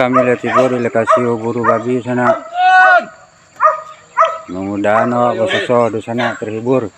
Kami lihat tibur kasih buru babi sana. Mudah-mudahan awak bersosok di sana terhibur.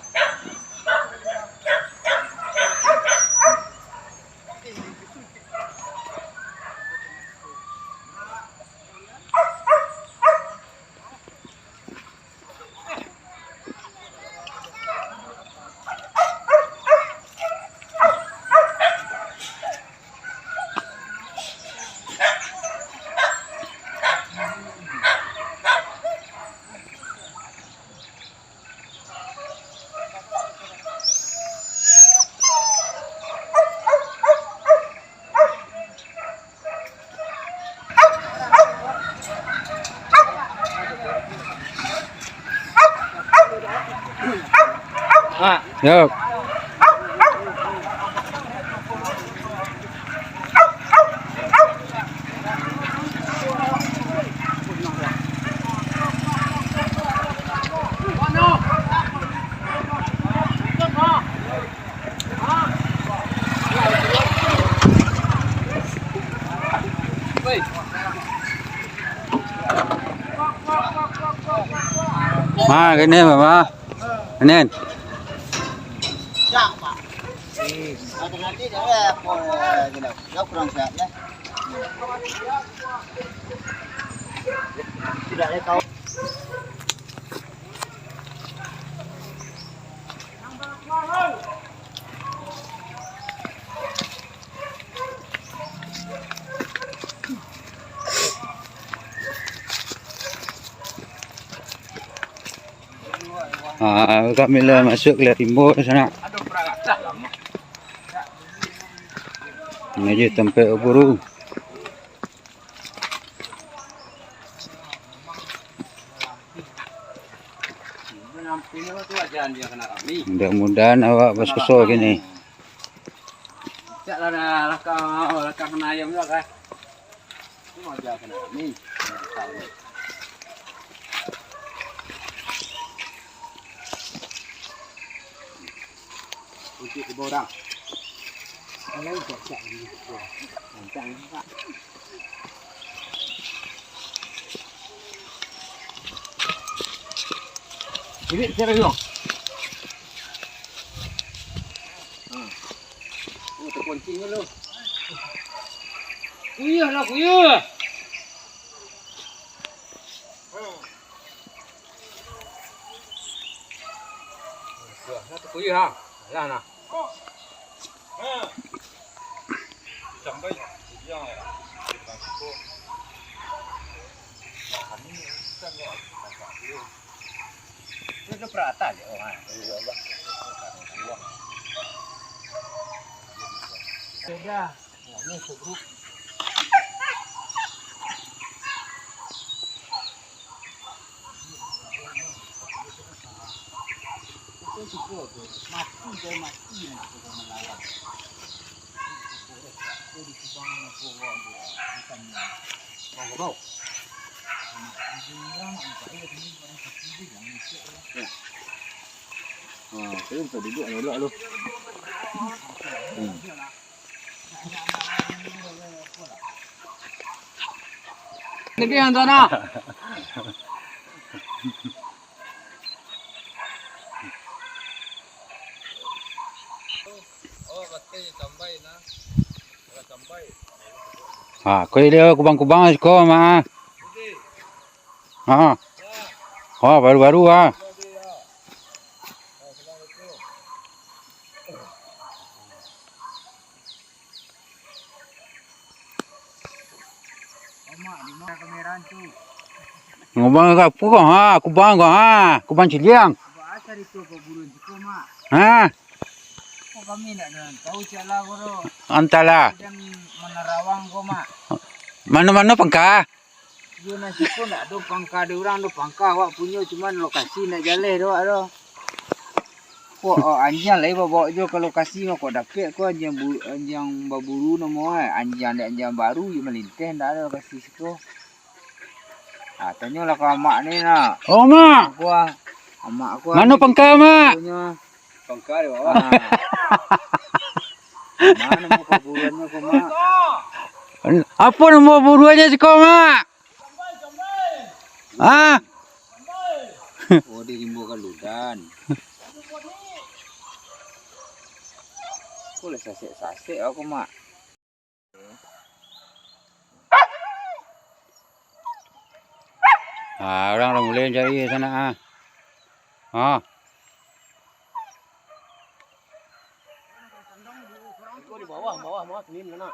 Yuk. Gini Mama. Ini. Nanti dia kurang sehat ya. Tidak ada tahu. Kami lah masuk ke timur sana. Menuju tempat buru. Mudah-mudahan awak bersosok gini. Lah kena ayam juga kan. Ini aja kena kami. Untuk ke bawah. Kalau cak ni. Cak ni Pak. Ini cara dulu. Oh, terkunci dulu. Kuyuh lah, kuyuh. Satu kuyuh ha. Lah nah. Sampai yang itu perata je orang. Sudah, ini segrup. Itu cukup, mati nak melawan. Di kubang nak bawa bukan bawa. Saya bisa duduk dulu. Ini yang sana. Oh, pasti tambah na. Tambah. Kau dia kubang-kubang sekolah mah. Oh, baru-baru ah. Mak di mana kamera tu? Ngobang ka pu ha, kubang ko ha, kubang ciliang. Buat asal itu kau burun cukup mak. Ha, Kau kami nak dan tahu cakap kau antala. dan menerawang kau mak. Mana-mana pangka. Dia nasi pun nak ada pangka ada orang ada pangka awak punya cuman lokasi nak jalan tu ada. Kau anjing lagi bawa je ke lokasi mah kau dapat kau anjing baburu nama anjing baru je melinteh dah ada lokasi situ. Ah tanyalah kau mak ni nak. Oh, mak. Mak aku. Mana pangka, mak? Pangka di bawah. Mana mau paburannya kau mak? Apa nama buruannya si kau, mak? Ah. Oh, di rimbo kaludan. Boleh sasek aku mak. Ah, orang dah mulai cari sana ah. Di bawah senin sana.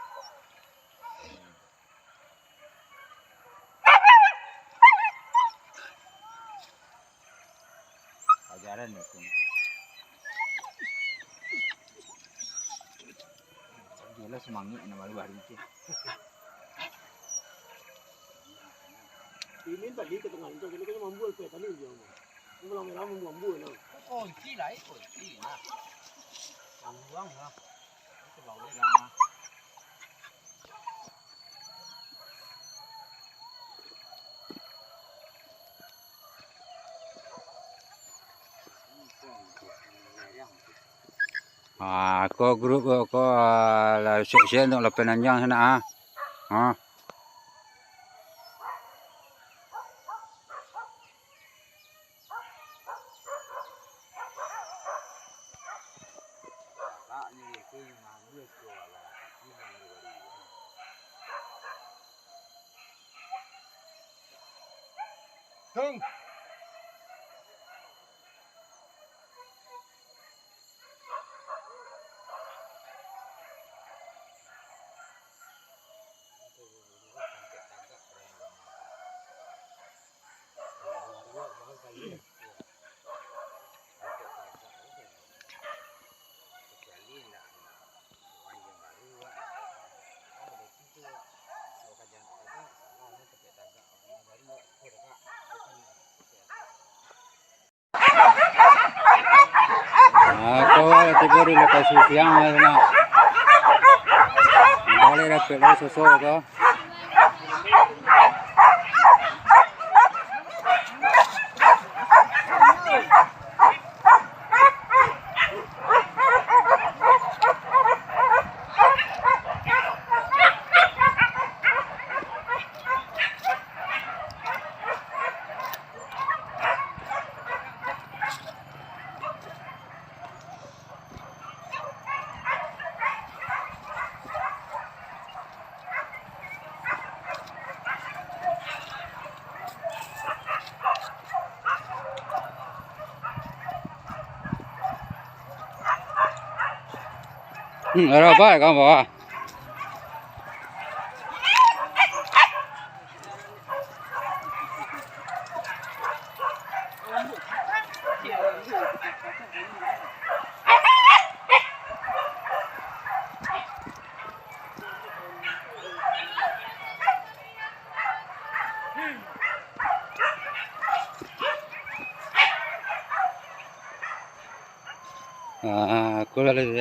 Ajaran itu. Dia semangat nama baru itu. Ini tadi ke tengah itu kita mampu ke tadi dia. Belum mampu nah. Oh, cila itu. Cila. Buang lah. Itu bawa dia dah. Ah, ko grup ko la siap untuk la penanjang sana ah. Tung. Ako tiba di lokasi siang sana. Boleh dapat lah sosok ko. Ada apa kamu bawa?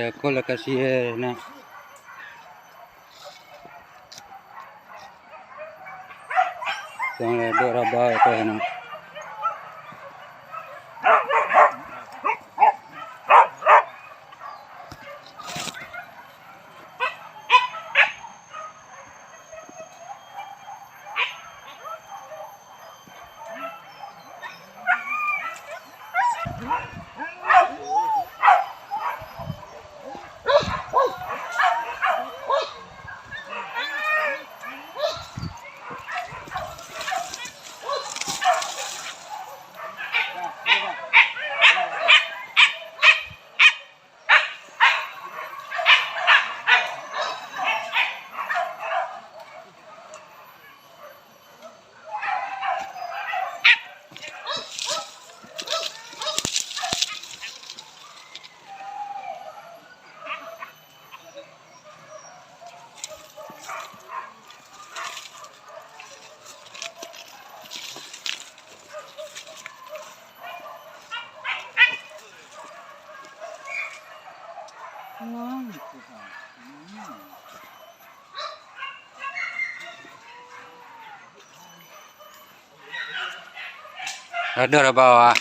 Aku lah kasih nak. Jangan ada rabai ke nak. Ada bawah.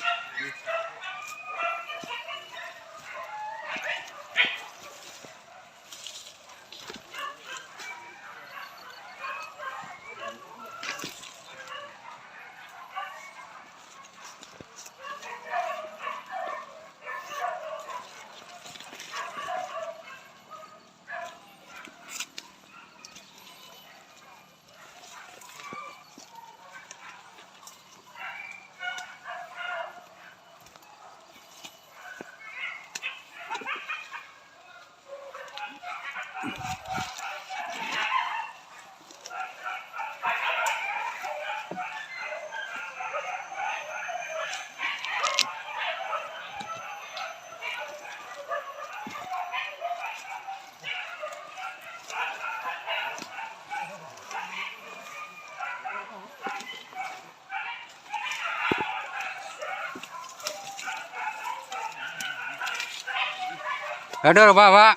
Ada bawah.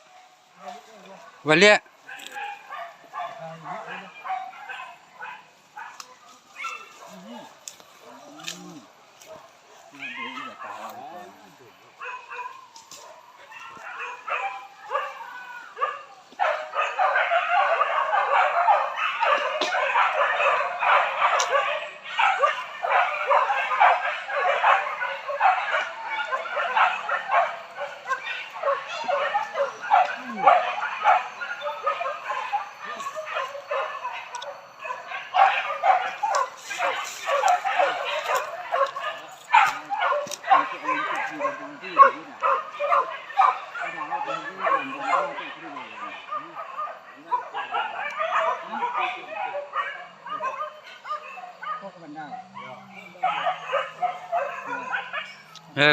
Balik.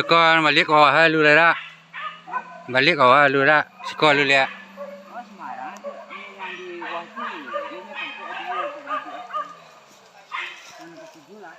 Con balik awak halu lah. Balik awak halu lah. Sekolah lu lihat. Oh, Semarang itu yang di Wangki, dia nya tempat dia untuk yang ke-7 lah.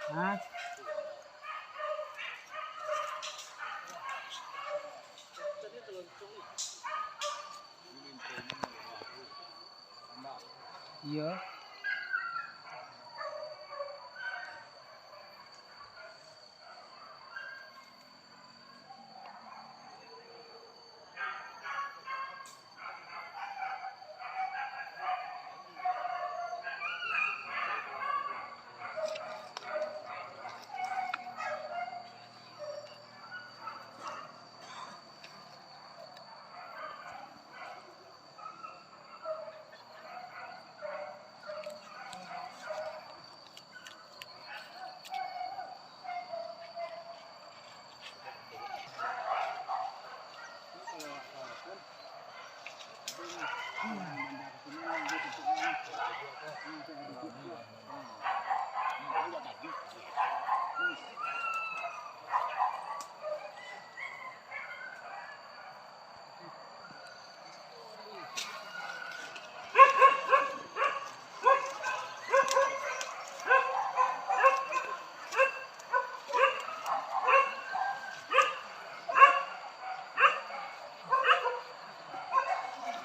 Hah? Iya.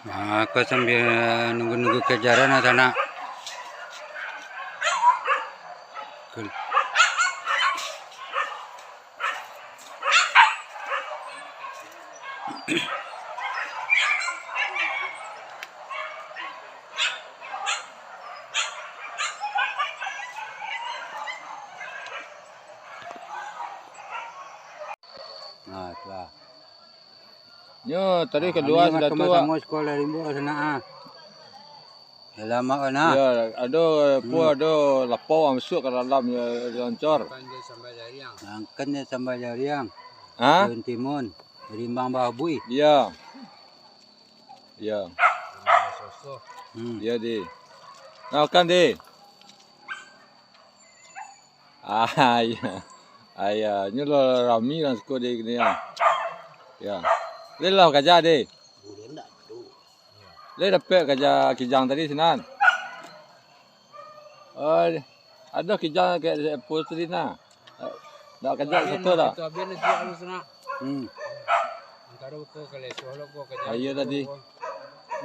Aku sambil nunggu-nunggu kejaran sana. Nah, itulah. Yo, tadi kedua sudah tua. Sama sekolah rimbo sana. Lama kan ah. Ya, ada ada lapau masuk ke dalam ya loncor. Angkatnya sampai jariang. Hah? Daun timun, rimbang babui. Ya. Ya. Ya di. Nah, kan di. Ya. Ayah, ni lo rami kan sekolah di ni ya. Ya. Lelah kerja di. Boleh enggak tu. Le dapat kerja kijang tadi Sinan. Ada kijang ke putri na. Dak kerja satu dah. Ayo tadi.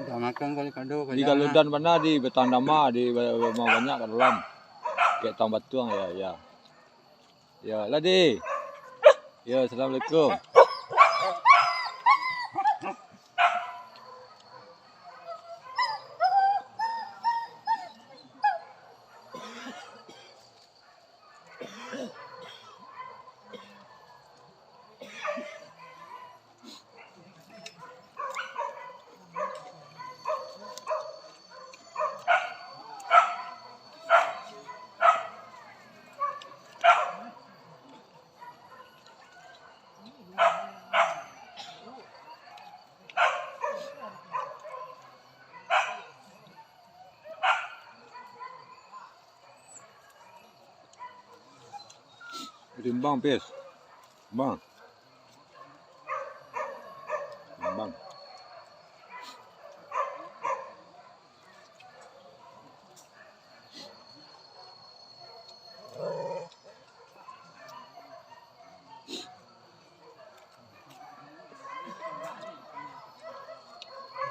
Dah makan kali kado. Di Galudan mana di Betandama di banyak kat dalam. Kayak tang batuang ya. Ya, ladi. Ya, assalamualaikum. Rimbang pes. Bang. Rimbang.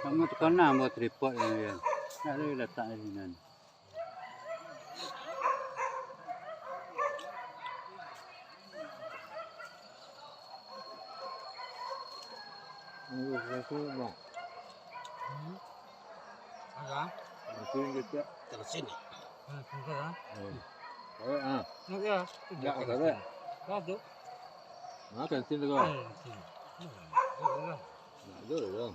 Kamu tekan nak buat report ni. Tak ada letak di sini. Bang. Apa? Terus sini. Makan sini kau. Ada dah.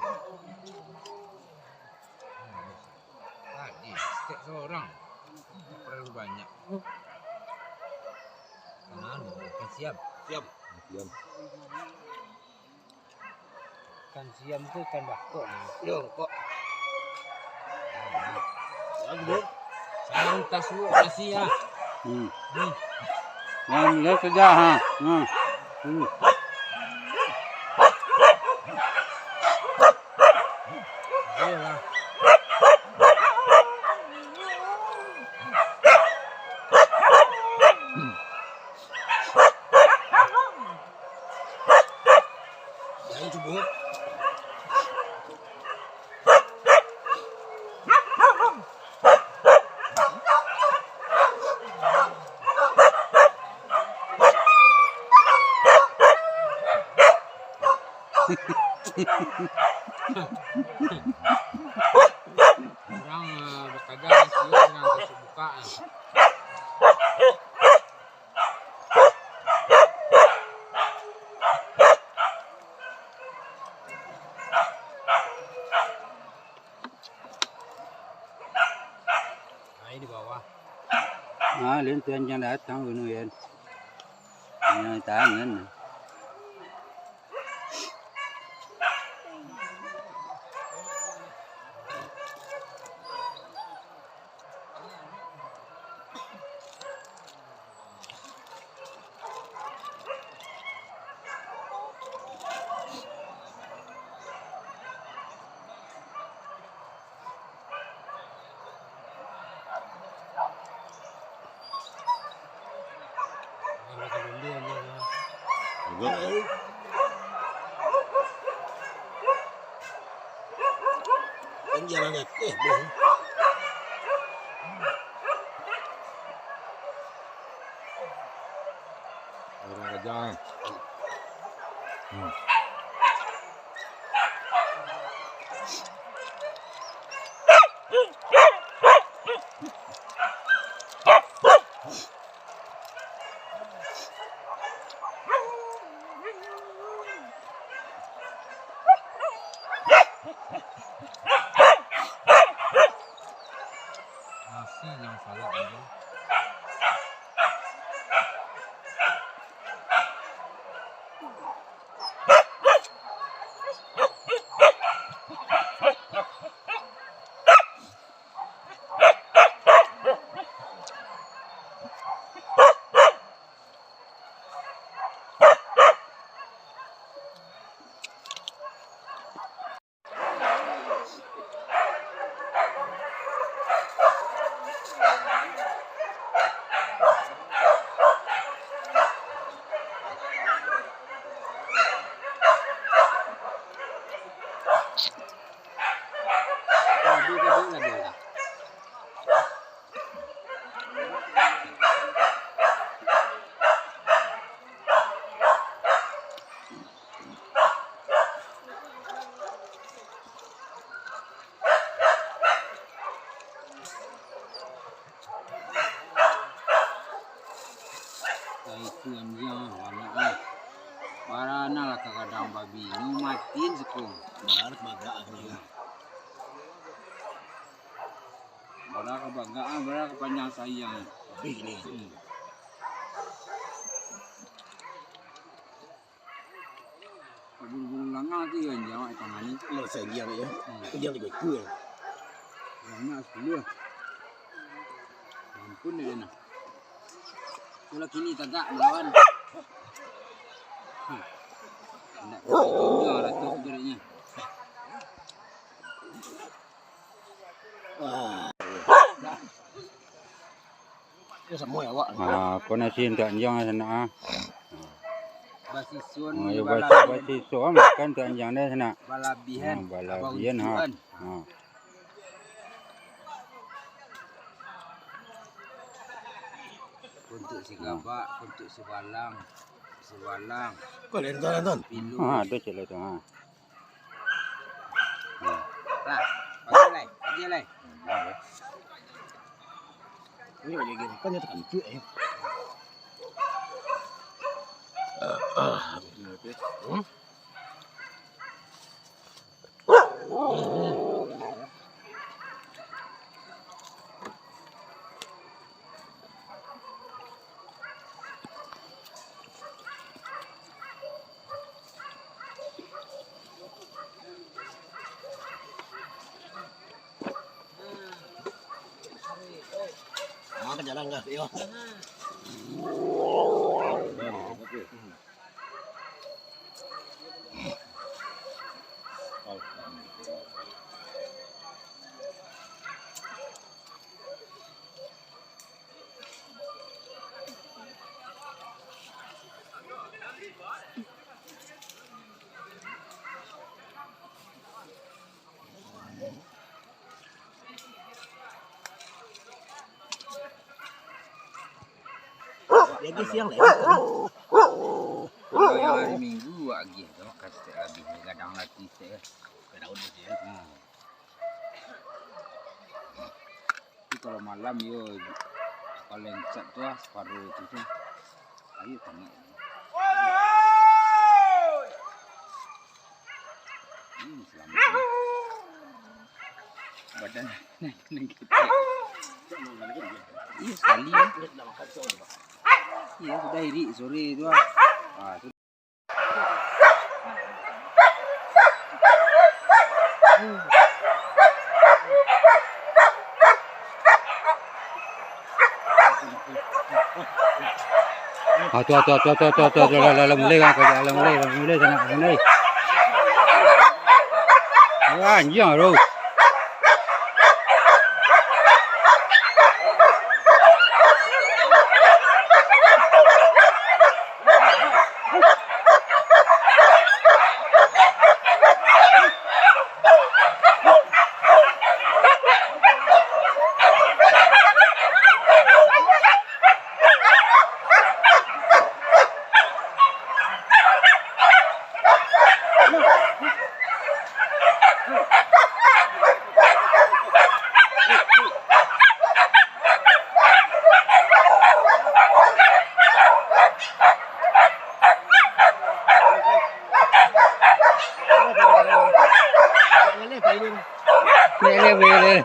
Setiap seorang perlu banyak. Kan siam. Siap. Diam. Kan siam tu kan bakok. Yo, kok. Ada. Saya tas lu nasi ya. Lihat kerja ha. Ayolah. Jangan cebut. Orang berkadang siap dengan kesubukaan. Air di bawah. Lên tuyên yang datang bunuh yan. Yang tangan. jalan net. Bohong. Orang kejang. Nasi yang salah aja. Itu anjing warna para anak kadang babi nu matiin sekong Benar kebanggaan dia. bara kebanggaan bara kepanjang sayang Lebih ni. bulu-bulu langa tu anjing awak tangan ni Lo saya dia ya. Dia juga kuat. langa 10 ampun dia nak kalau kini tagak melawan nak tinggal lah tu geraknya Wah. Dia semua awak. Kau nasi untuk anjang sana. basi sun Ya basi so makan tu anjang dia sana. balabihan Balabihan ha. untuk si gabak untuk si balang Kau lenton. pilu Ha, tu celo tu ha. lah pakai aja lai Ini lagi gini. Kan dia tekan cuy. Makan jalan enggak? Yo. Lagi siang lah. kalau yang hari minggu lagi tu kasih habis kadang lagi saya Kena udah dia. tapi kalau malam yo paling cat tu separuh tu ayo tengok selamat badan naik kita iya sekali ya iya sudah iri sore tu tu Lah mulai kan kerja mulai sana. Wah, anjing bro. เลยไปเลย เนี่ยเรียกไปเลย